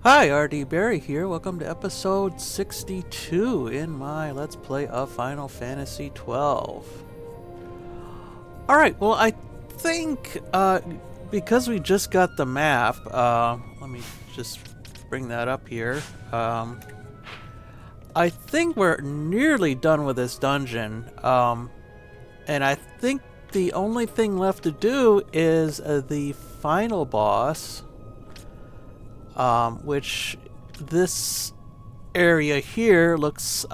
Hi, RD Barry here. Welcome to episode 62 in my Let's Play of Final Fantasy XII. Alright, well, I think because we just got the map, let me just bring that up here. I think we're nearly done with this dungeon, and I think the only thing left to do is the final boss. Which this area here looks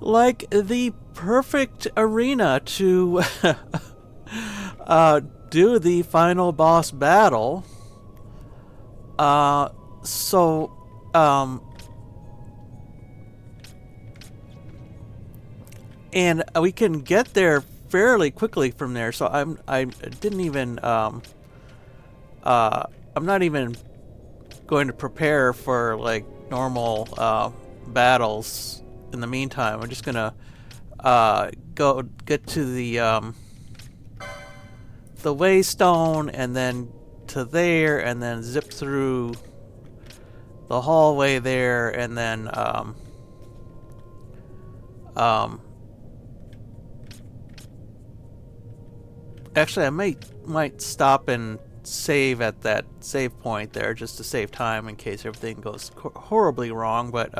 like the perfect arena to do the final boss battle. And we can get there fairly quickly from there. So I didn't even I'm not even going to prepare for like normal battles in the meantime. I'm just gonna go get to the waystone and then to there and then zip through the hallway there and then actually I might stop and save at that save point there just to save time in case everything goes horribly wrong, but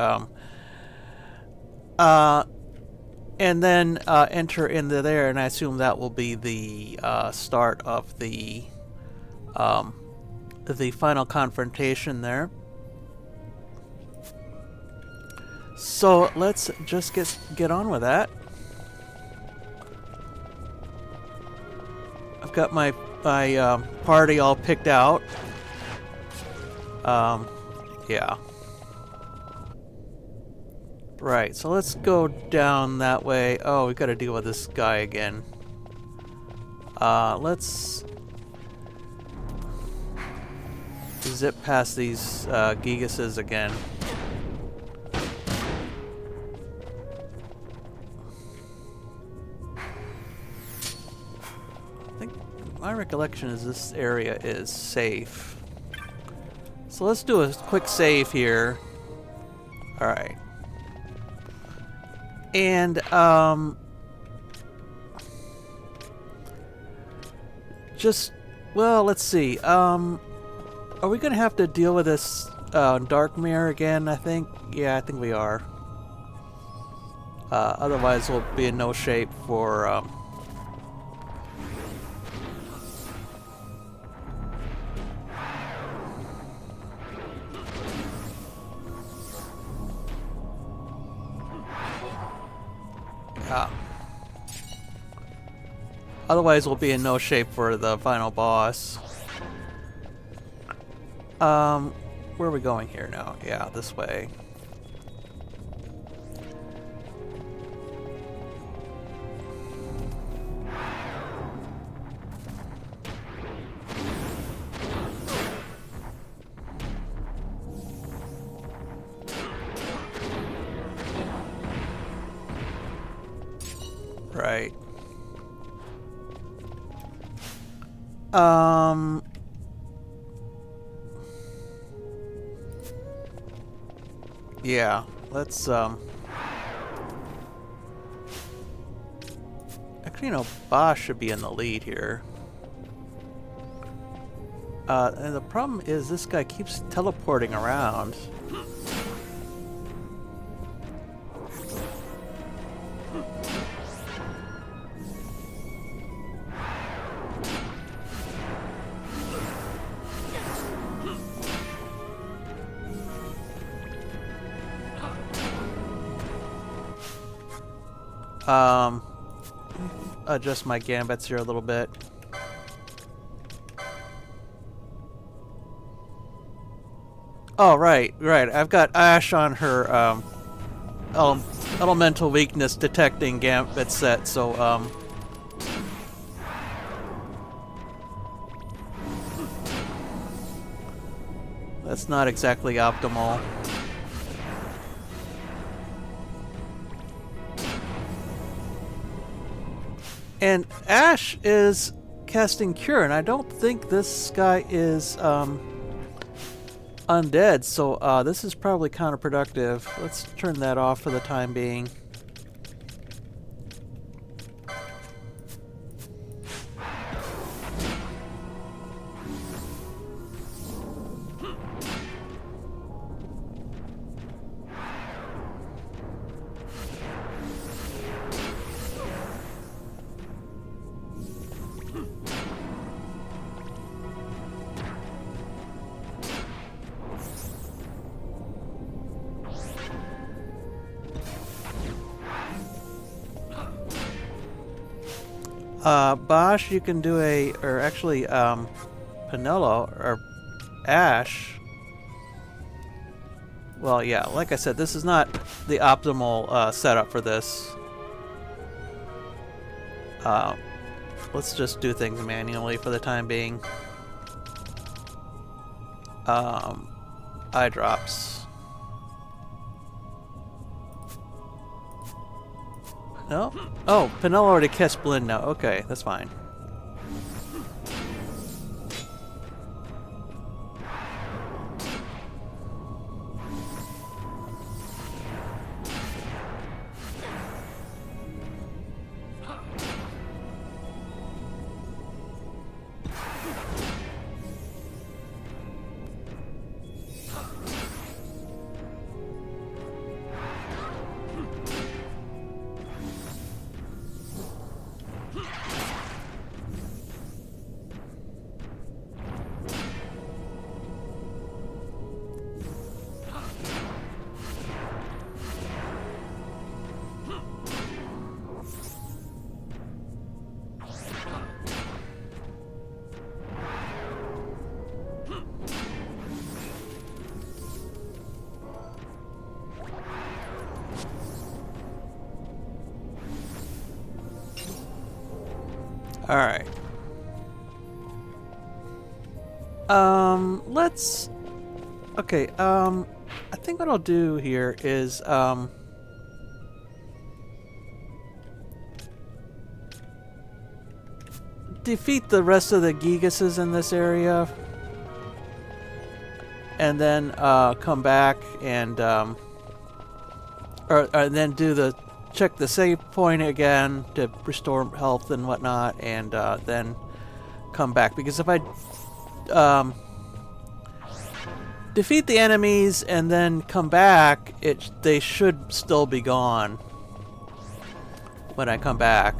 and then enter into there, and I assume that will be the start of the final confrontation there. So let's just get on with that. I've got my party all picked out. Yeah. Right, so let's go down that way. Oh, we gotta deal with this guy again. Let's zip past these Gigases again. My recollection is this area is safe. So let's do a quick save here. Alright. And, well, let's see. Are we gonna have to deal with this, dark mirror again, I think? Yeah, I think we are. Otherwise we'll be in no shape for, otherwise we'll be in no shape for the final boss. Where are we going here now? Yeah, this way. Right. Yeah, let's, actually, you know, Bosch should be in the lead here. And the problem is this guy keeps teleporting around. Adjust my gambits here a little bit. Oh, right. I've got Ashe on her elemental weakness detecting gambit set, so that's not exactly optimal. And Ashe is casting Cure, and I don't think this guy is undead, so this is probably counterproductive. Let's turn that off for the time being. Bosch, you can do or actually, Penello, or Ashe. Well, yeah, like I said, this is not the optimal setup for this. Let's just do things manually for the time being. Eye drops. No? Oh, Penello already cast Blend now. Okay, that's fine. Alright. Let's... Okay, I think what I'll do here is, defeat the rest of the Gigases in this area. And then, come back and, or then do the... check the save point again to restore health and whatnot, and then come back. Because if I defeat the enemies and then come back, they should still be gone when I come back.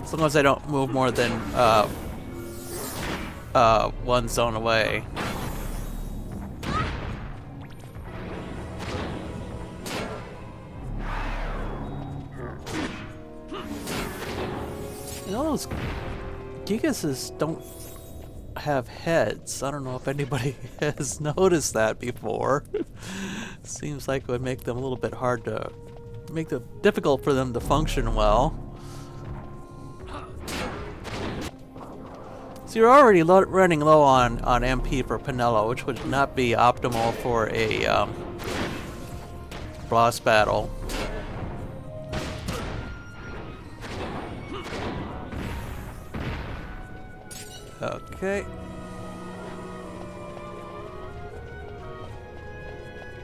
As long as I don't move more than one zone away. You know, those Gigases don't have heads. I don't know if anybody has noticed that before. Seems like it would make them a little bit hard to... make it difficult for them to function well. So you're already running low on MP for Penello, which would not be optimal for a boss battle. Okay.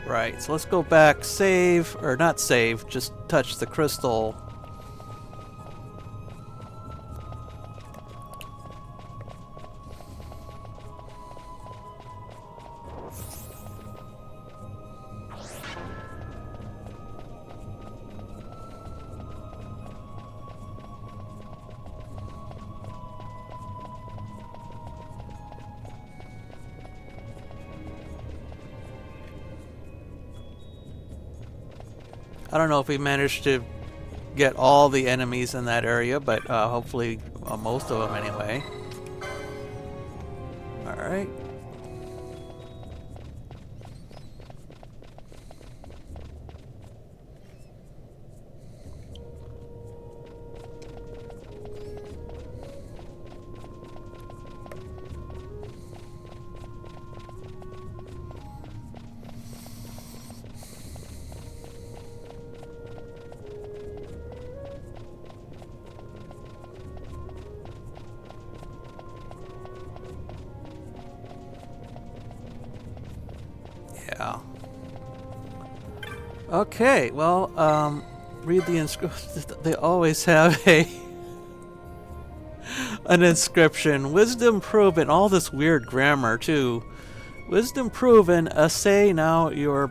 Right, so let's go back, save, or not save, just touch the crystal. I don't know if we managed to get all the enemies in that area, but hopefully most of them anyway. Alright. Yeah. Okay, well, read the inscription. They always have an inscription. Wisdom proven. All this weird grammar, too. Wisdom proven. Assay now your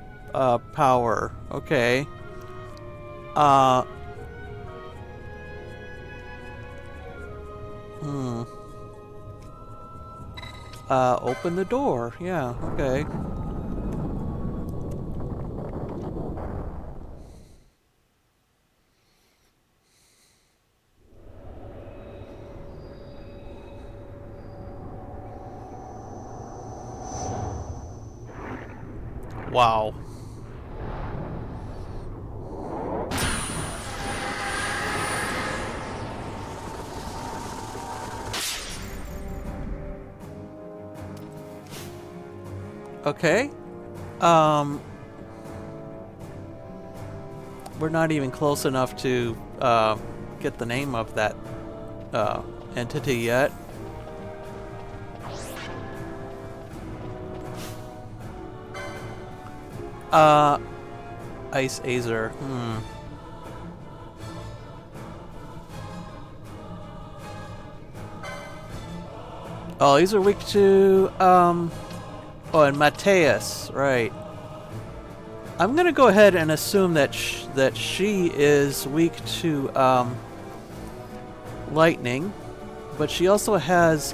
power. Okay. Open the door. Yeah, okay. Wow. Okay. We're not even close enough to get the name of that entity yet. Ice Azer. Oh, these are weak to oh, and Mateus, right. I'm gonna go ahead and assume that she is weak to lightning, but she also has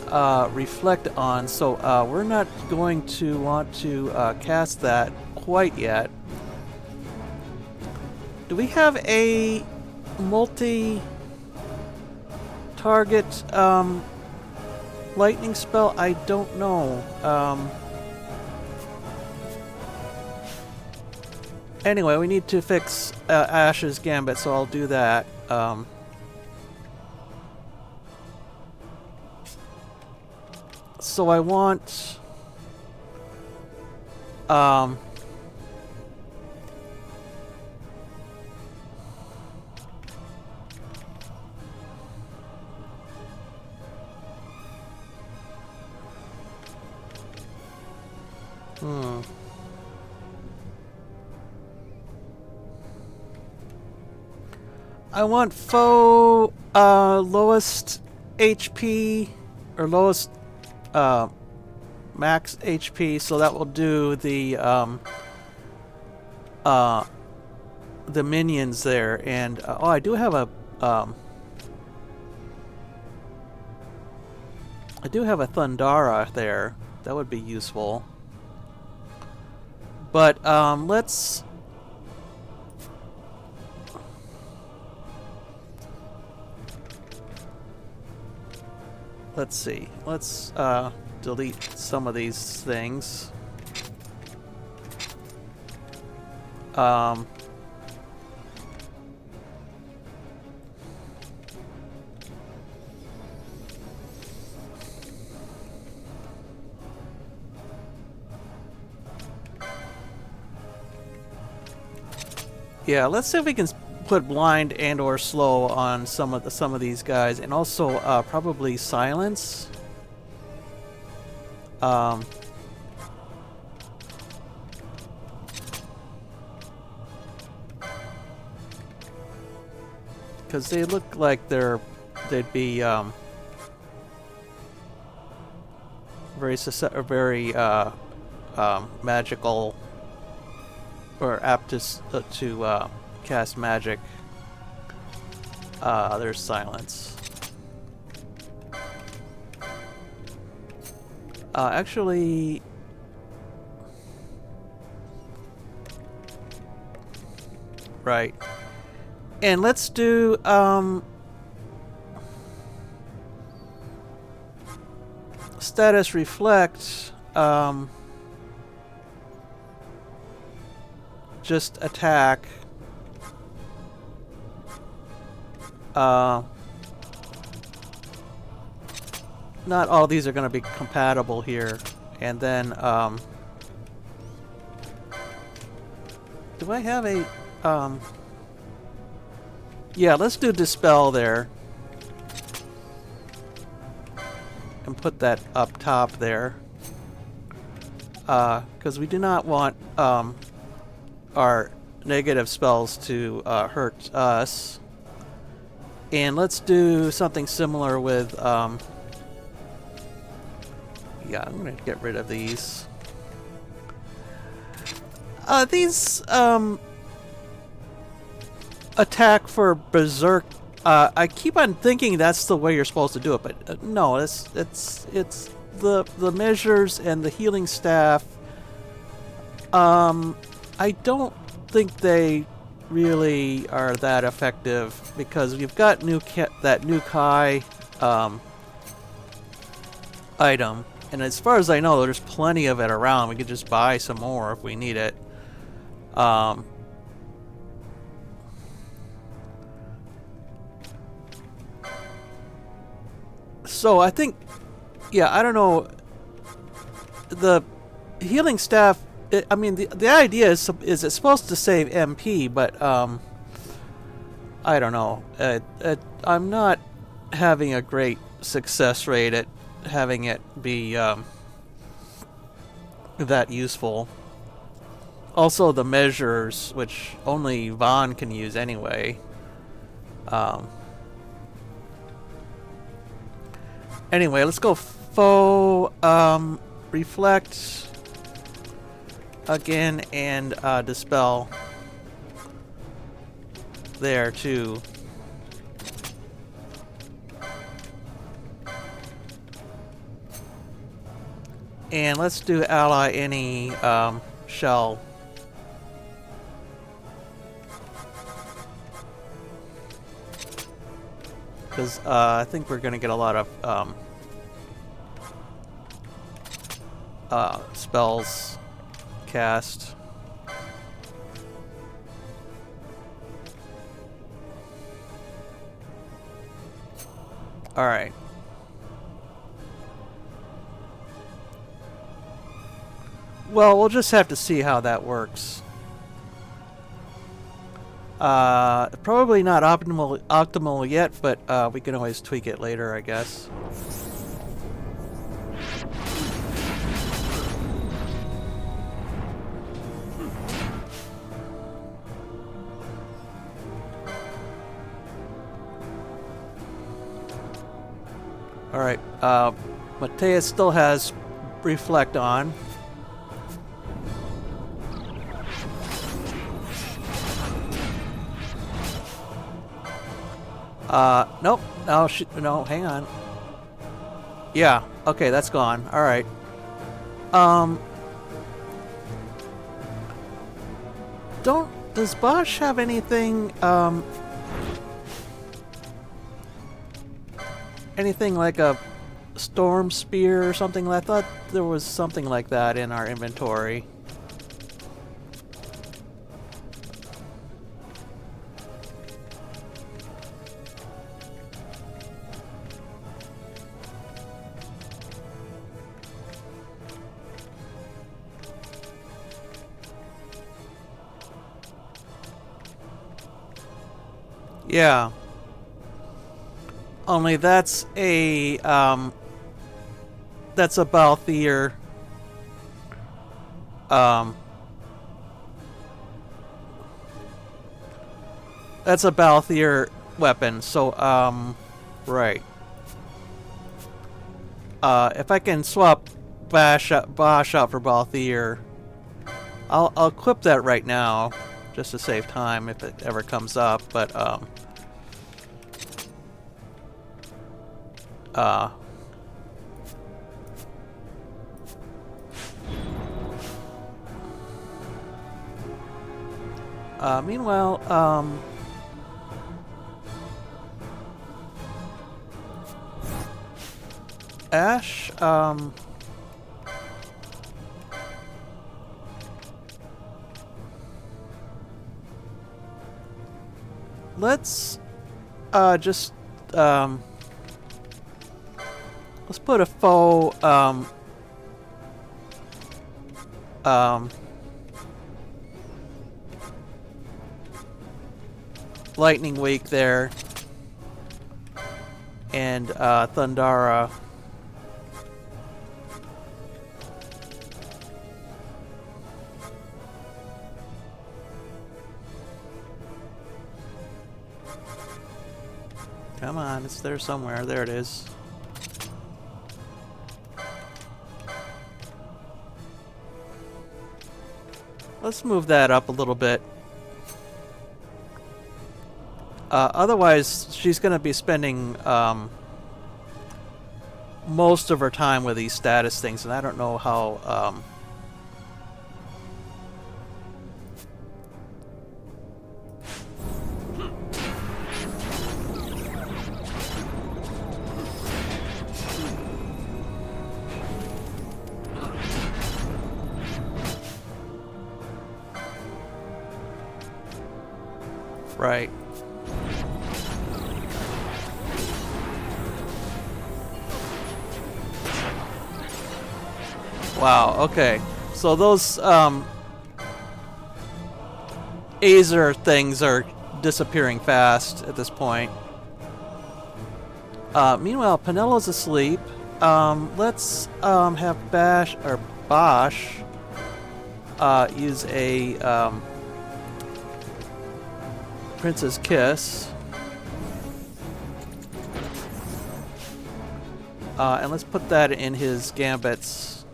reflect on, so we're not going to want to cast that quite yet. Do we have a multi-target lightning spell? I don't know. Anyway, we need to fix Ashe's Gambit, so I'll do that. So I want... I want foe lowest HP or lowest max HP, so that will do the minions there. And oh, I do have a Thundara there. That would be useful. But let's see. Let's delete some of these things. Yeah, let's see if we can put blind and or slow on some of these guys, and also probably silence. Because they look like they'd be very magical, or apt to cast magic. There's silence. Actually, right. And let's do status reflect. Just attack. Not all these are going to be compatible here. And then, do I have a, yeah, let's do Dispel there. And put that up top there. because we do not want our negative spells to hurt us. And let's do something similar with, yeah, I'm going to get rid of these. These attack for berserk. I keep on thinking that's the way you're supposed to do it, but no, it's the measures and the healing staff. I don't think they really are that effective because you've got that new Kai item, and as far as I know, there's plenty of it around. We could just buy some more if we need it. So I think, yeah, I don't know. The healing staff. I mean, the idea is it's supposed to save MP, but I don't know. I'm not having a great success rate at having it be that useful. Also, the measures, which only Vaan can use anyway. Anyway, let's go faux reflect again and dispel there too. And let's do ally any shell. Because I think we're going to get a lot of spells cast. Alright. Well, we'll just have to see how that works. Probably not optimal yet, but we can always tweak it later, I guess. Alright, Mateus still has reflect on. Nope. No, no, hang on. Yeah, okay, that's gone. Alright. Does Bosch have anything, anything like a storm spear or something? I thought there was something like that in our inventory. Yeah. Only that's a Balthier that's a Balthier weapon, so right. If I can swap Bosch out for Balthier, I'll equip that right now just to save time if it ever comes up, but meanwhile, Ashe, let's just let's put a faux lightning wake there, and Thundara. Come on, it's there somewhere. There it is. Let's move that up a little bit. Otherwise, she's going to be spending most of her time with these status things, and I don't know how... Right. Wow, okay. So those Azer things are disappearing fast at this point. Meanwhile, Penelo's asleep. Let's have Bosch use a Prince's Kiss. And let's put that in his gambits.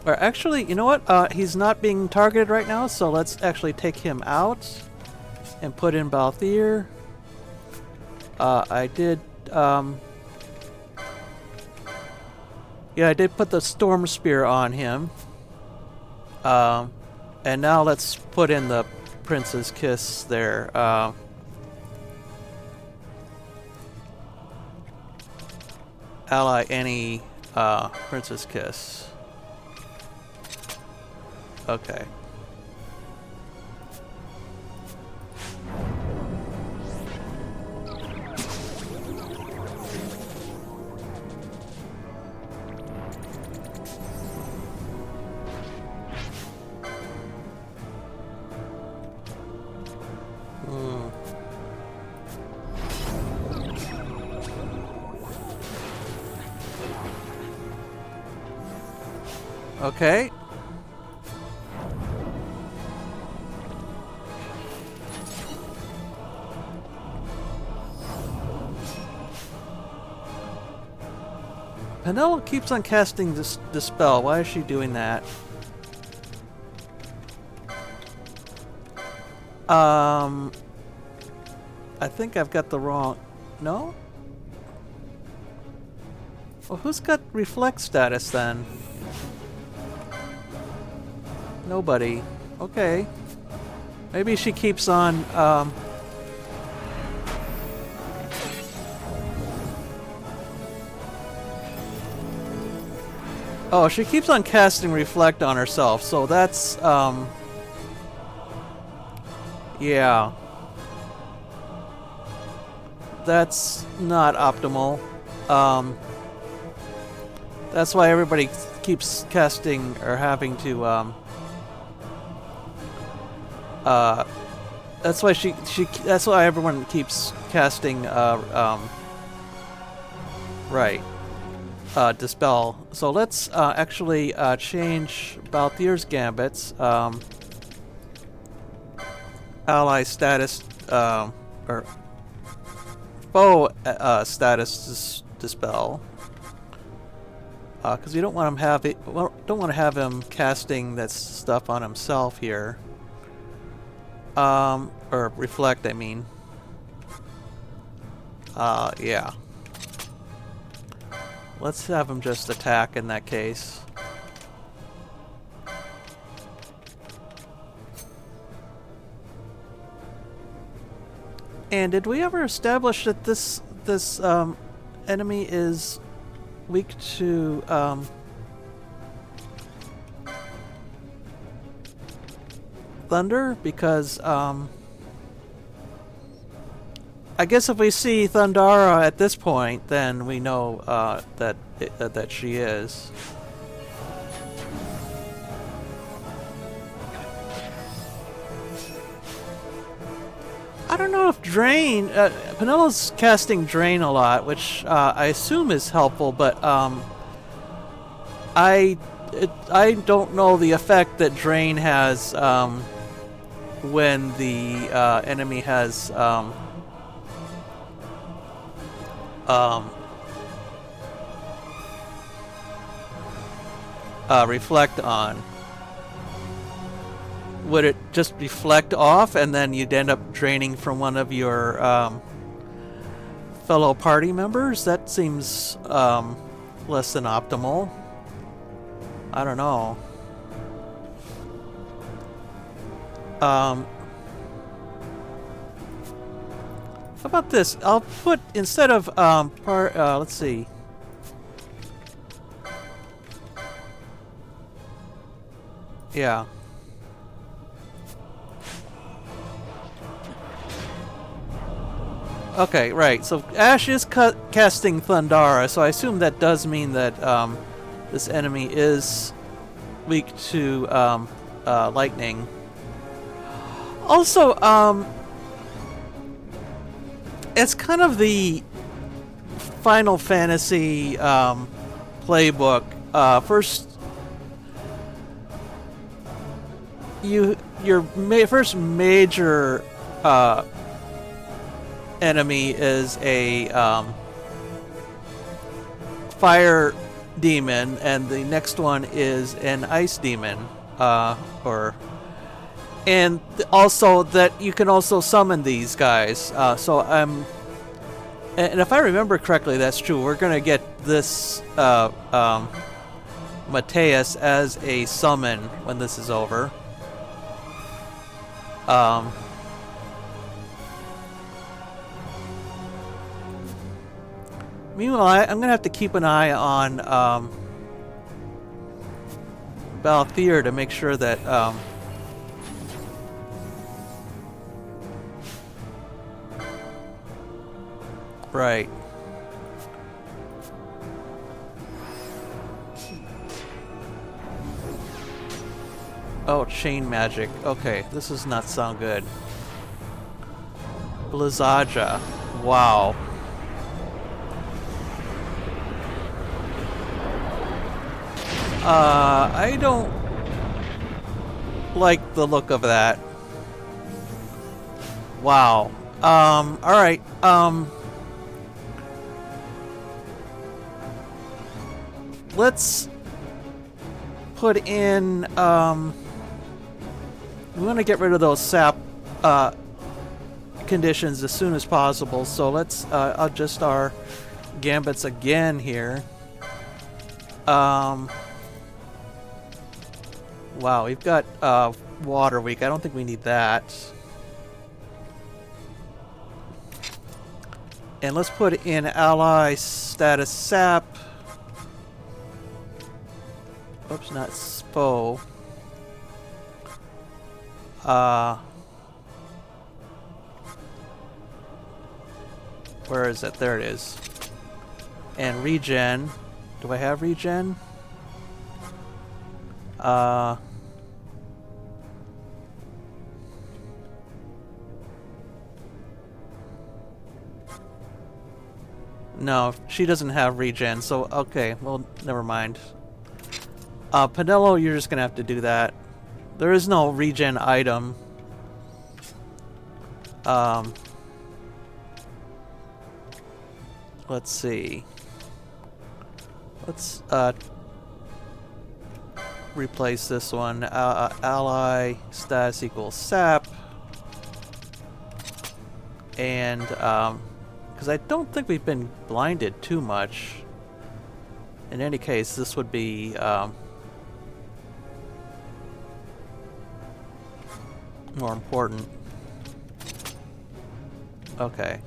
Or actually, you know what? He's not being targeted right now, so let's actually take him out and put in Balthier. I did, yeah, I did put the Storm Spear on him. And now let's put in the Prince's Kiss there. Ally any Prince's Kiss. Okay. Okay. Penel keeps on casting this spell. Why is she doing that? I think I've got the wrong... No? Well, who's got reflect status then? Nobody. Okay. Maybe she keeps on, Oh, she keeps on casting reflect on herself, so that's, yeah. That's not optimal. That's why everybody keeps casting or having to, that's why that's why everyone keeps casting, right. Dispel. So let's actually change Balthier's gambits. Ally status, or foe status dispel. Because we don't want him don't want to have him casting that stuff on himself here. Or reflect, I mean. Yeah. Let's have him just attack in that case. And did we ever establish that this enemy is weak to thunder? Because I guess if we see Thundara at this point, then we know that she is. I don't know if Drain... Penelo's casting Drain a lot, which I assume is helpful, but I don't know the effect that Drain has when the enemy has reflect on. Would it just reflect off and then you'd end up draining from one of your fellow party members? That seems less than optimal. I don't know. How about this? I'll put, instead of let's see. Yeah. Okay, right. So Ashe is casting Thundara, so I assume that does mean that this enemy is weak to lightning. Also, it's kind of the Final Fantasy playbook. First, your first major enemy is a fire demon, and the next one is an ice demon, and also that you can also summon these guys. So and if I remember correctly, that's true. We're gonna get this Mateus as a summon when this is over. Meanwhile, I'm going to have to keep an eye on Balthier to make sure that right. Oh, chain magic. Okay, this does not sound good. Blizzaja. Wow. I don't like the look of that. Wow. Alright, let's put in, we want to get rid of those sap, conditions as soon as possible, so let's, adjust our gambits again here. Wow, we've got water weak. I don't think we need that. And let's put in ally status sap. Oops, not SPO. Where is it? There it is. And regen. Do I have regen? No, she doesn't have regen, so okay, well, never mind. Pinello, you're just gonna have to do that. There is no regen item. Let's see. Let's, replace this one. Ally status equals sap. And, because I don't think we've been blinded too much. In any case, this would be, more important. Okay.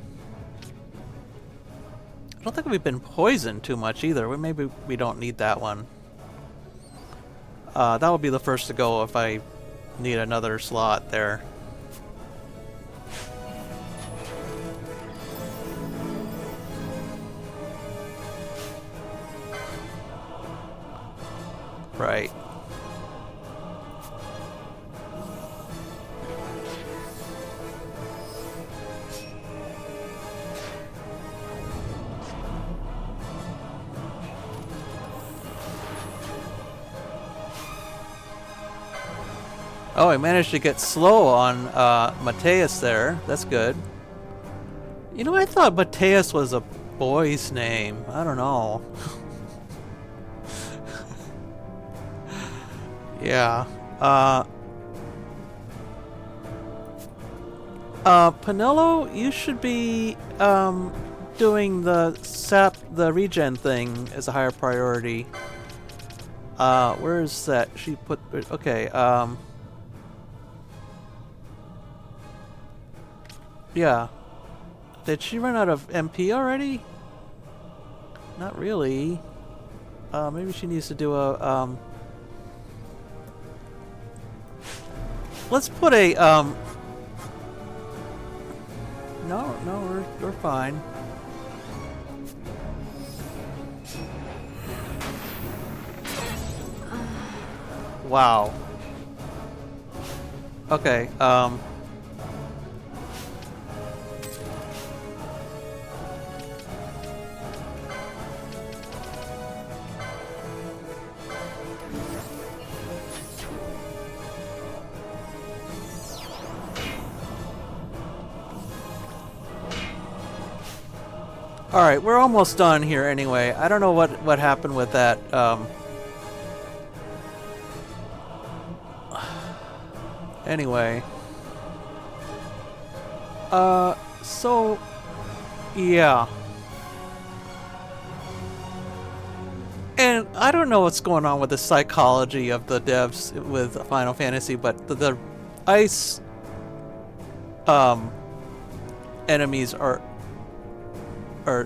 I don't think we've been poisoned too much either. Maybe we don't need that one. That will be the first to go if I need another slot there. Right. Oh, I managed to get slow on Mateus there. That's good. You know, I thought Mateus was a boy's name. I don't know. Yeah. Penelo, you should be doing the regen thing as a higher priority. Where is that? She put okay. Yeah. Did she run out of MP already? Not really. Maybe she needs to do a let's put a no, we're fine. Wow. Okay, alright, we're almost done here anyway. I don't know what happened with that. Anyway. So, yeah. And I don't know what's going on with the psychology of the devs with Final Fantasy, but the ice enemies or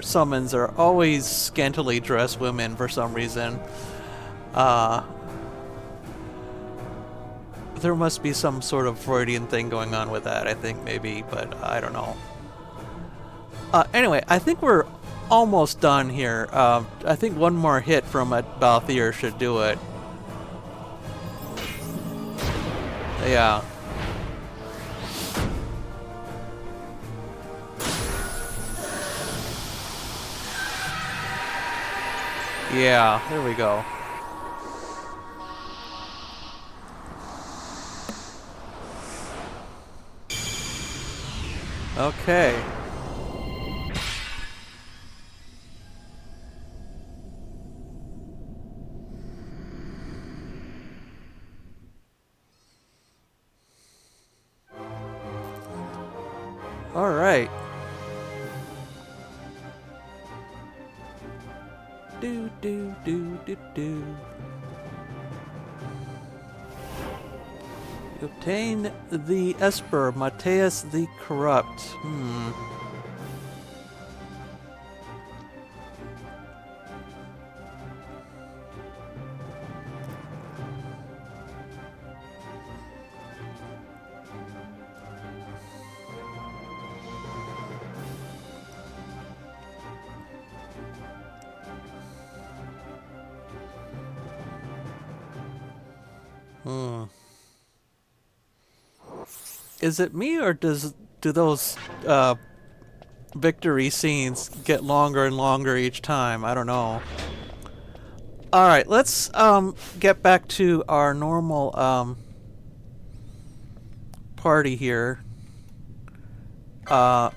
summons are always scantily dressed women for some reason. There must be some sort of Freudian thing going on with that, I think, maybe, but I don't know. Anyway, I think we're almost done here. I think one more hit from a Balthier should do it. Yeah. Yeah, there we go. Okay. All right. Do do do do do. You obtain the esper, Mateus the Corrupt. Is it me, or do those victory scenes get longer and longer each time? I don't know. All right, let's get back to our normal party here. And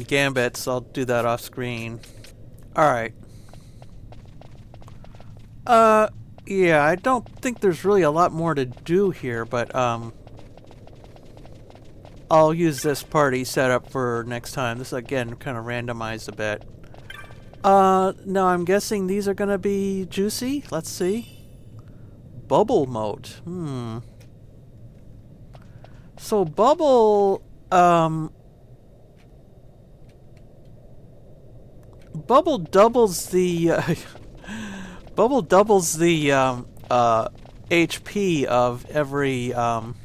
gambits. I'll do that off screen. All right. Yeah, I don't think there's really a lot more to do here, but I'll use this party setup for next time. This, again, kind of randomized a bit. No, I'm guessing these are gonna be juicy. Let's see. Bubble moat. So bubble, bubble doubles the, bubble doubles the, HP of every, of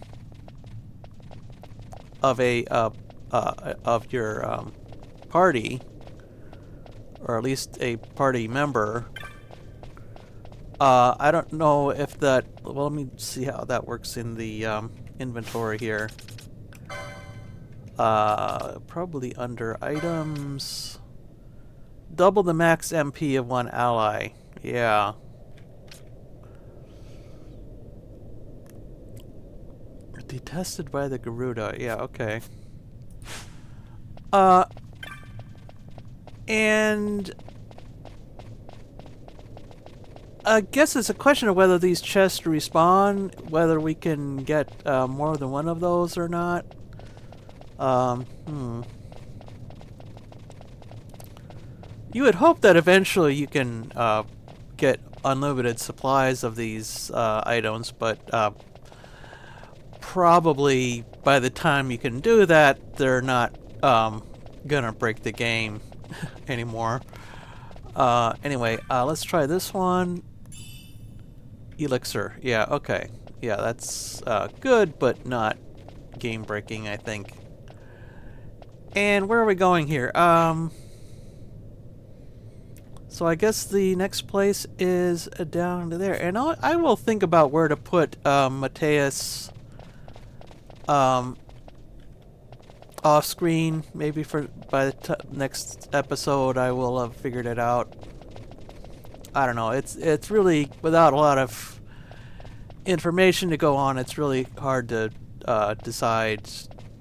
your party, or at least a party member. I don't know if that. Well, let me see how that works in the inventory here. Probably under items. Double the max MP of one ally. Yeah. Detested by the Garuda. Yeah, okay. And I guess it's a question of whether these chests respawn, whether we can get more than one of those or not. You would hope that eventually you can get unlimited supplies of these items, but probably by the time you can do that, they're not gonna break the game anymore. Anyway, let's try this one. Elixir. Yeah, okay. Yeah, that's good, but not game-breaking, I think. And where are we going here? So I guess the next place is down to there. And I will think about where to put Mateus off screen. Maybe by the next episode I will have figured it out. I don't know. It's really, without a lot of information to go on, it's really hard to decide,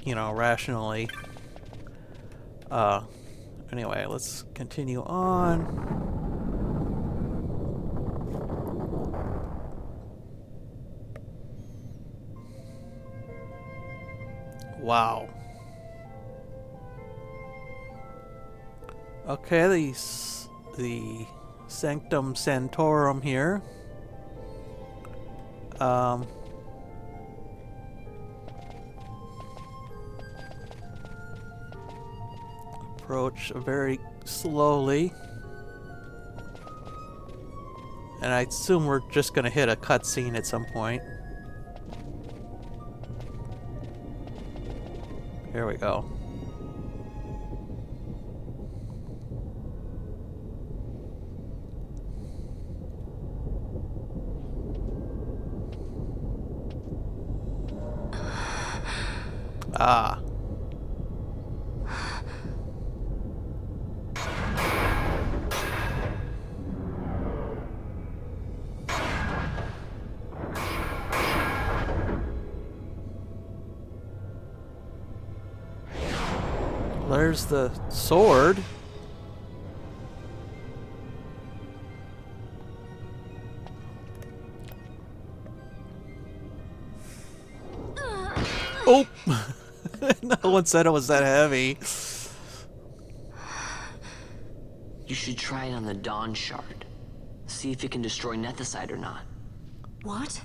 you know, rationally. Anyway, let's continue on. Wow. Okay, the sanctum sanctorum here. Approach very slowly. And I assume we're just gonna hit a cutscene at some point. Here we go. Ah. There's the sword. Oh! No one said it was that heavy. You should try it on the Dawn Shard. See if it can destroy Nethicite or not. What?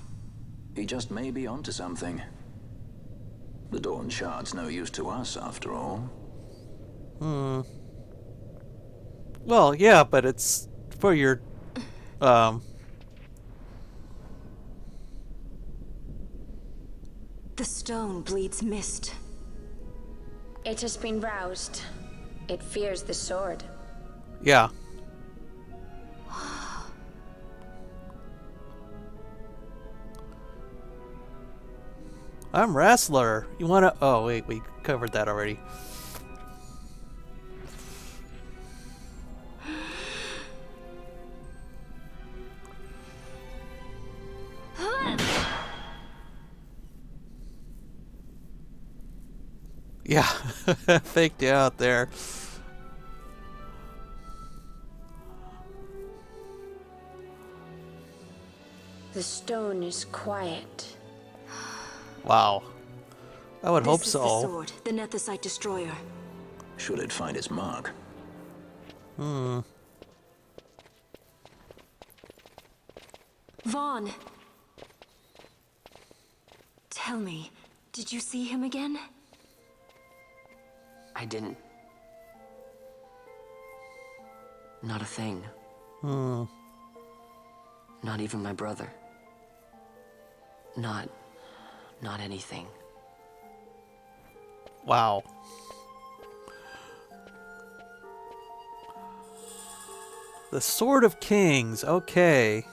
He just may be onto something. The Dawn Shard's no use to us, after all. Well, yeah, but it's for your, The stone bleeds mist. It has been roused. It fears the sword. yeah. I'm wrestler. You wanna? Oh wait, we covered that already. Yeah, faked you out there. The stone is quiet. Wow. I would hope This is so. the sword, the Nethicite destroyer. Should it find its mark? Vaan! Tell me, did you see him again? I didn't. Not a thing. Not even my brother. Not anything. Wow. The Sword of Kings. Okay.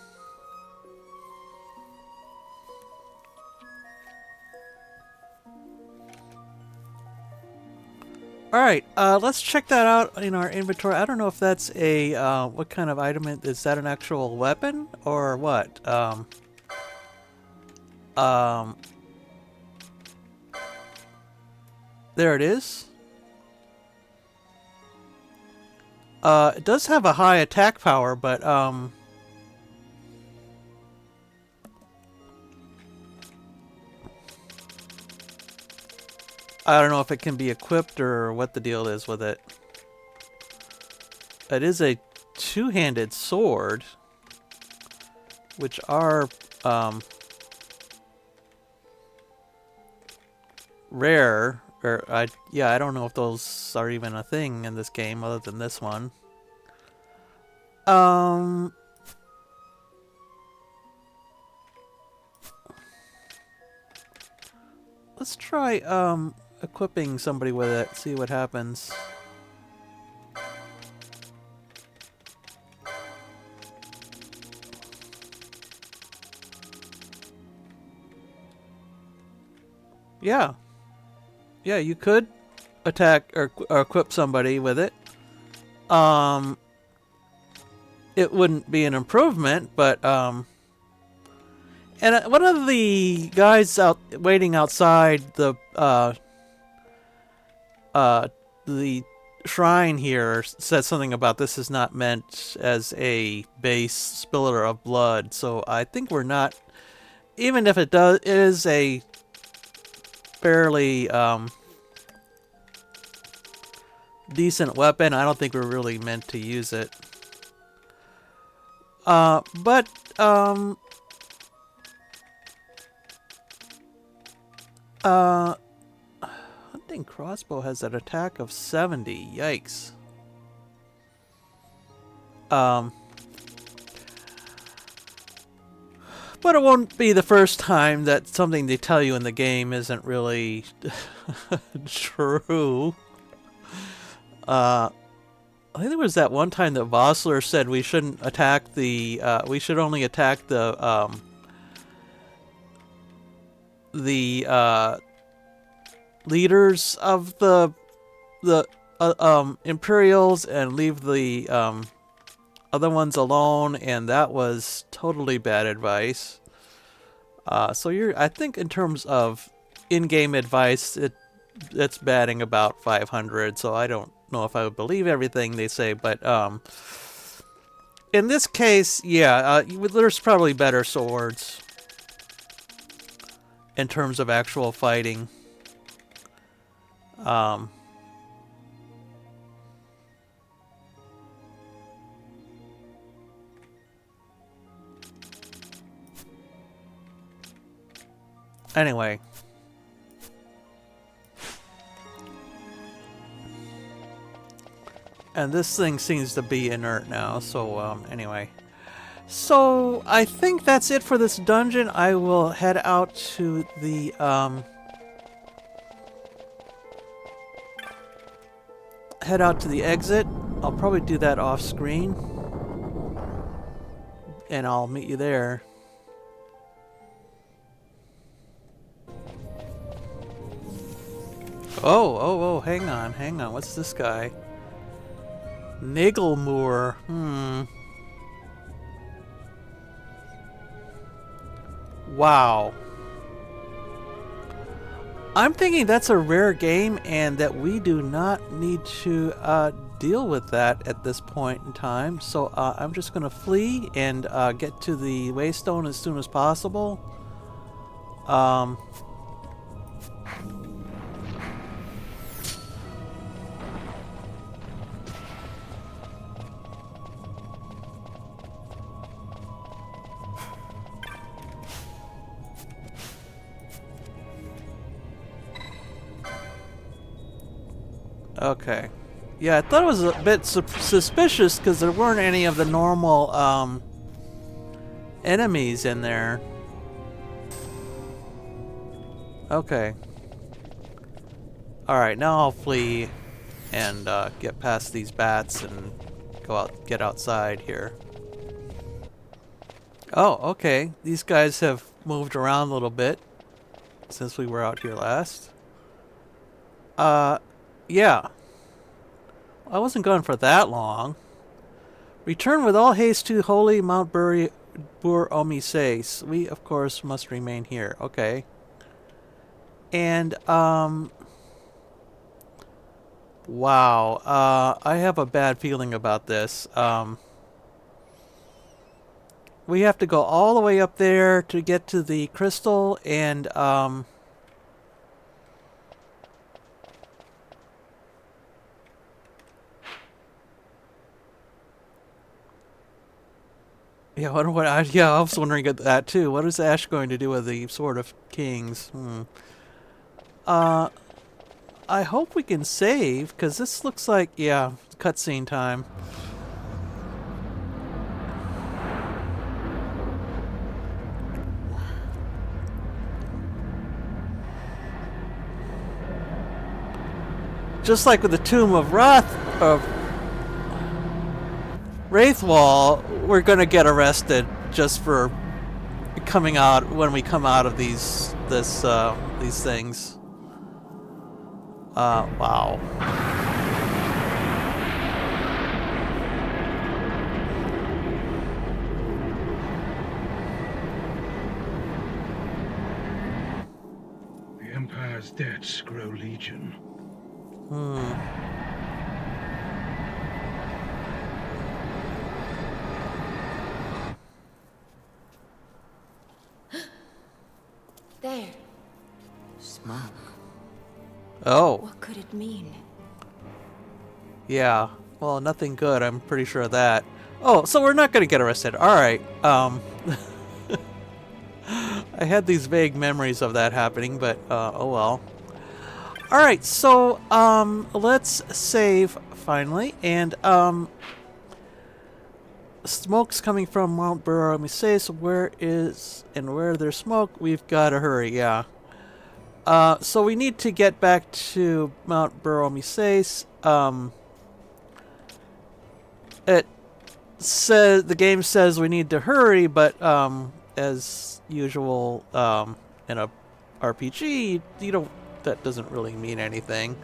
Alright, let's check that out in our inventory. I don't know if that's a, what kind of item is that, an actual weapon? Or what? There it is. It does have a high attack power, but I don't know if it can be equipped or what the deal is with it. It is a two-handed sword, which are rare. Or I don't know if those are even a thing in this game other than this one. Let's try equipping somebody with it, see what happens. Yeah. Yeah, you could attack or equip somebody with it. It wouldn't be an improvement, but and one of the guys waiting outside the shrine here said something about this is not meant as a base spiller of blood. So I think we're not, even if it is a fairly decent weapon, I don't think we're really meant to use it. But hunting crossbow has an attack of 70. Yikes. But it won't be the first time that something they tell you in the game isn't really true. I think there was that one time that Vossler said we shouldn't attack the, we should only attack the leaders of the Imperials and leave the other ones alone, and that was totally bad advice. So I think in terms of in-game advice, it's batting about 500, so I don't know if I would believe everything they say, but in this case, yeah, there's probably better swords in terms of actual fighting. Anyway. And this thing seems to be inert now, so anyway. So I think that's it for this dungeon. I will head out to the exit. I'll probably do that off screen. And I'll meet you there. Oh, hang on. What's this guy? Nagelmoor. Wow. I'm thinking that's a rare game and that we do not need to deal with that at this point in time. So I'm just going to flee and get to the Waystone as soon as possible. Okay. Yeah, I thought it was a bit suspicious because there weren't any of the normal enemies in there. Okay. Alright, now I'll flee and get past these bats and get outside here. Oh, okay. These guys have moved around a little bit since we were out here last. Yeah. I wasn't gone for that long. Return with all haste to Holy Mount Bur Omises. We, of course, must remain here. Okay. And, Wow. I have a bad feeling about this. We have to go all the way up there to get to the crystal, and yeah, I wonder what I was wondering that too. What is Ashe going to do with the Sword of Kings? I hope we can save, because this looks like, yeah, cutscene time. Just like with the Tomb of Wraithwall, we're gonna get arrested just for coming out when we come out of these things. Wow. The Empire's debts grow legion. There. Smoke. Oh. What could it mean? Yeah. Well, nothing good, I'm pretty sure of that. Oh, so we're not gonna get arrested. Alright. I had these vague memories of that happening, but oh well. Alright, so let's save finally, and smoke's coming from Mount Burrow-Misay, so where there's smoke, we've gotta hurry, yeah. So we need to get back to Mount Burrow-Misay. It says, the game says we need to hurry, but as usual in a RPG, you don't, that doesn't really mean anything.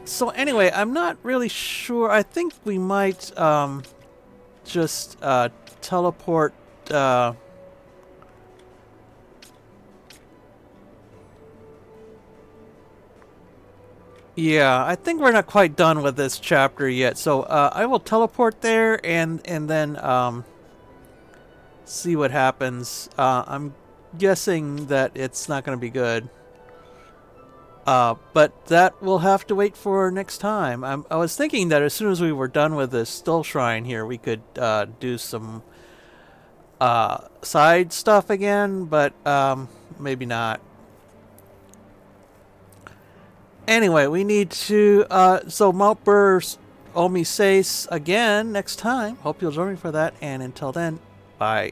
So anyway, I'm not really sure. I think we might just teleport. Yeah, I think we're not quite done with this chapter yet. So I will teleport there and then see what happens. I'm guessing that it's not going to be good. But that we'll have to wait for next time. I was thinking that as soon as we were done with this Still Shrine here, we could do some side stuff again, but maybe not. Anyway, we need to, so Mount Burrow-Misay again next time. Hope you'll join me for that, and until then, bye.